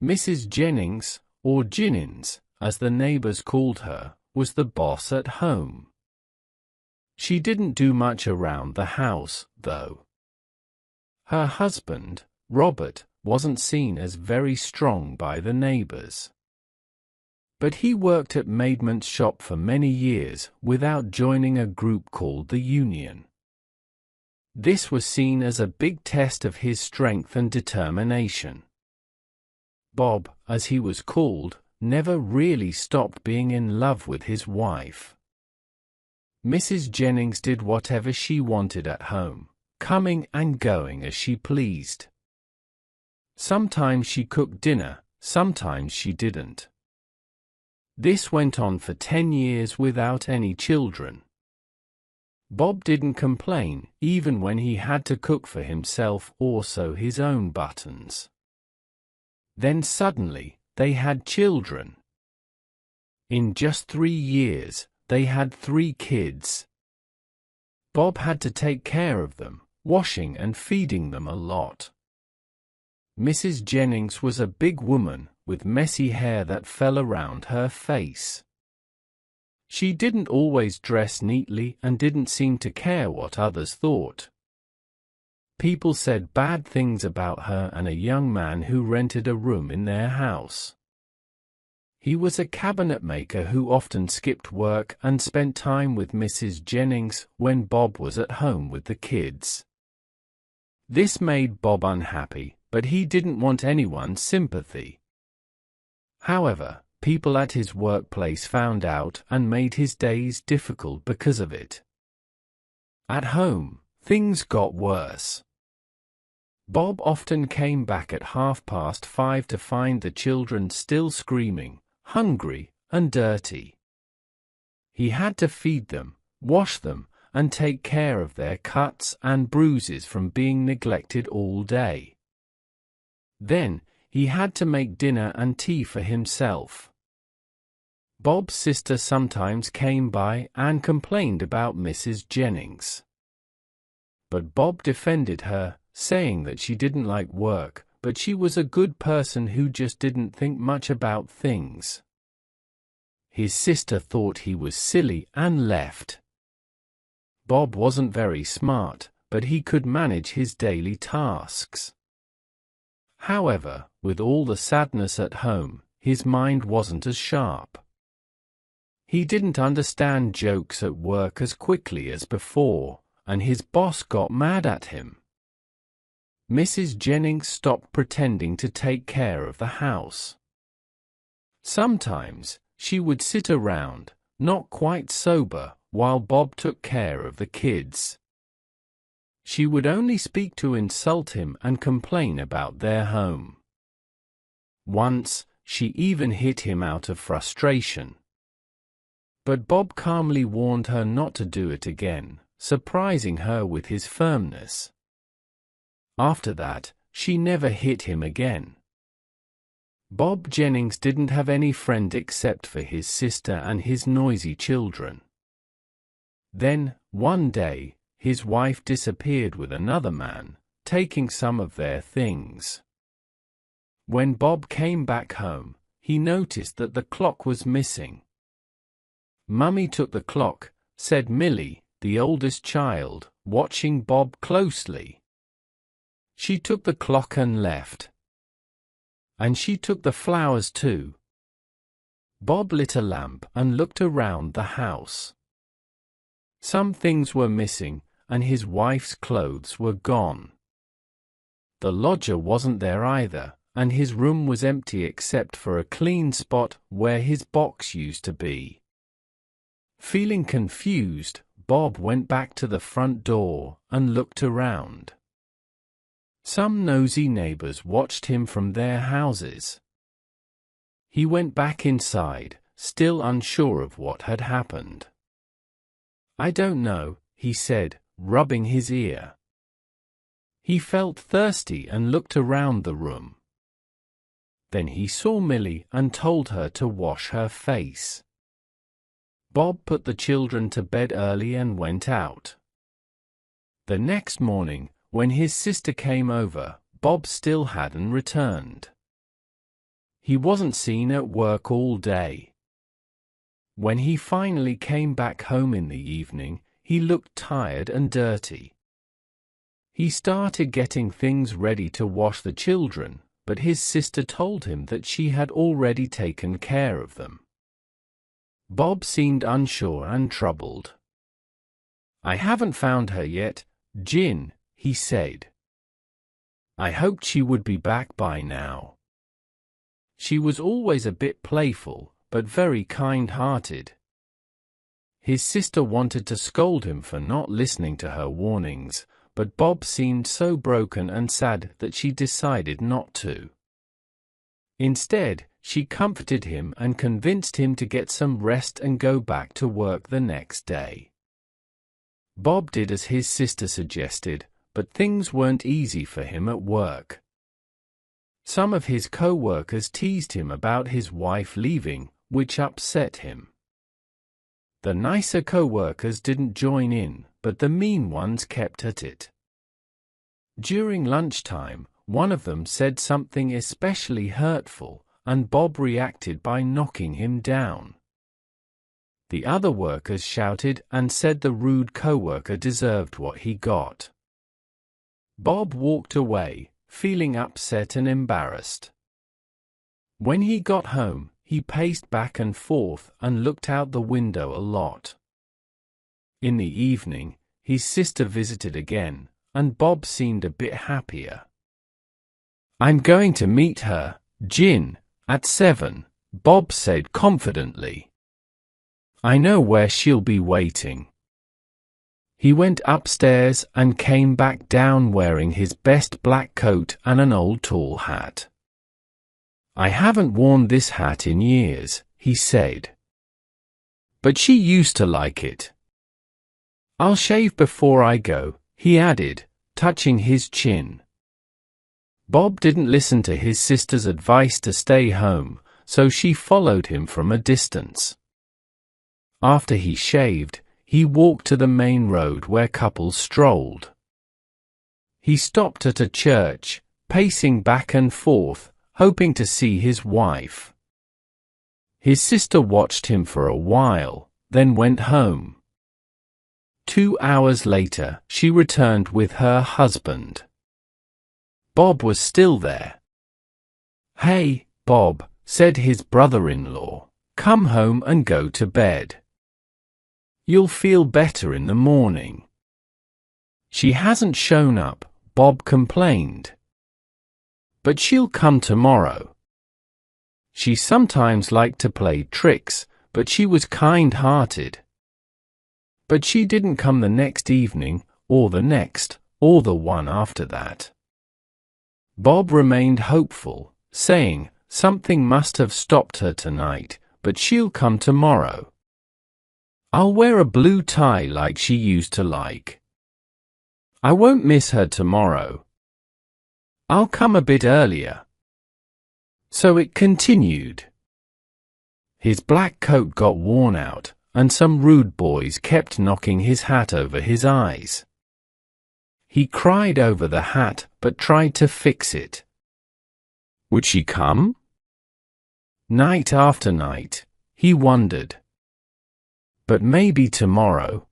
Mrs. Jennings, or Jinnins, as the neighbors called her, was the boss at home. She didn't do much around the house, though. Her husband, Robert, wasn't seen as very strong by the neighbors. But he worked at Maidment's shop for many years without joining a group called the Union. This was seen as a big test of his strength and determination. Bob, as he was called, never really stopped being in love with his wife. Mrs. Jennings did whatever she wanted at home, coming and going as she pleased. Sometimes she cooked dinner, sometimes she didn't. This went on for 10 years without any children. Bob didn't complain, even when he had to cook for himself or sew his own buttons. Then suddenly, they had children. In just 3 years, they had 3 kids. Bob had to take care of them, washing and feeding them a lot. Mrs. Jennings was a big woman, with messy hair that fell around her face. She didn't always dress neatly and didn't seem to care what others thought. People said bad things about her and a young man who rented a room in their house. He was a cabinet maker who often skipped work and spent time with Mrs. Jennings when Bob was at home with the kids. This made Bob unhappy, but he didn't want anyone's sympathy. However, people at his workplace found out and made his days difficult because of it. At home, things got worse. Bob often came back at 5:30 to find the children still screaming, hungry, and dirty. He had to feed them, wash them, and take care of their cuts and bruises from being neglected all day. Then, he had to make dinner and tea for himself. Bob's sister sometimes came by and complained about Mrs. Jennings. But Bob defended her, saying that she didn't like work, but she was a good person who just didn't think much about things. His sister thought he was silly and left. Bob wasn't very smart, but he could manage his daily tasks. However, with all the sadness at home, his mind wasn't as sharp. He didn't understand jokes at work as quickly as before, and his boss got mad at him. Mrs. Jennings stopped pretending to take care of the house. Sometimes, she would sit around, not quite sober, while Bob took care of the kids. She would only speak to insult him and complain about their home. Once, she even hit him out of frustration. But Bob calmly warned her not to do it again, surprising her with his firmness. After that, she never hit him again. Bob Jennings didn't have any friend except for his sister and his noisy children. Then, one day, his wife disappeared with another man, taking some of their things. When Bob came back home, he noticed that the clock was missing. "Mummy took the clock," said Millie, the oldest child, watching Bob closely. "She took the clock and left. And she took the flowers too." Bob lit a lamp and looked around the house. Some things were missing, and his wife's clothes were gone. The lodger wasn't there either, and his room was empty except for a clean spot where his box used to be. Feeling confused, Bob went back to the front door and looked around. Some nosy neighbors watched him from their houses. He went back inside, still unsure of what had happened. "I don't know," he said, rubbing his ear. He felt thirsty and looked around the room. Then he saw Millie and told her to wash her face. Bob put the children to bed early and went out. The next morning, when his sister came over, Bob still hadn't returned. he wasn't seen at work all day. When he finally came back home in the evening, he looked tired and dirty. He started getting things ready to wash the children, but his sister told him that she had already taken care of them. Bob seemed unsure and troubled. "I haven't found her yet, Jin," he said. "I hoped she would be back by now. She was always a bit playful, but very kind-hearted." His sister wanted to scold him for not listening to her warnings, but Bob seemed so broken and sad that she decided not to. Instead, she comforted him and convinced him to get some rest and go back to work the next day. Bob did as his sister suggested, but things weren't easy for him at work. Some of his co-workers teased him about his wife leaving, which upset him. The nicer co-workers didn't join in, but the mean ones kept at it. During lunchtime, one of them said something especially hurtful, and Bob reacted by knocking him down. The other workers shouted and said the rude co-worker deserved what he got. Bob walked away, feeling upset and embarrassed. When he got home, he paced back and forth and looked out the window a lot. In the evening, his sister visited again, and Bob seemed a bit happier. "I'm going to meet her, Jin, at 7, Bob said confidently. "I know where she'll be waiting." He went upstairs and came back down wearing his best black coat and an old tall hat. "I haven't worn this hat in years," he said. "But she used to like it." "I'll shave before I go," he added, touching his chin. Bob didn't listen to his sister's advice to stay home, so she followed him from a distance. After he shaved, he walked to the main road where couples strolled. He stopped at a church, pacing back and forth, hoping to see his wife. His sister watched him for a while, then went home. 2 hours later, she returned with her husband. Bob was still there. "Hey, Bob," said his brother-in-law, "come home and go to bed. You'll feel better in the morning." "She hasn't shown up," Bob complained. "But she'll come tomorrow. She sometimes liked to play tricks, but she was kind-hearted." But she didn't come the next evening, or the next, or the one after that. Bob remained hopeful, saying, "Something must have stopped her tonight, but she'll come tomorrow. I'll wear a blue tie like she used to like. I won't miss her tomorrow. I'll come a bit earlier." So it continued. His black coat got worn out, and some rude boys kept knocking his hat over his eyes. He cried over the hat, but tried to fix it. Would she come? Night after night, he wondered. But maybe tomorrow,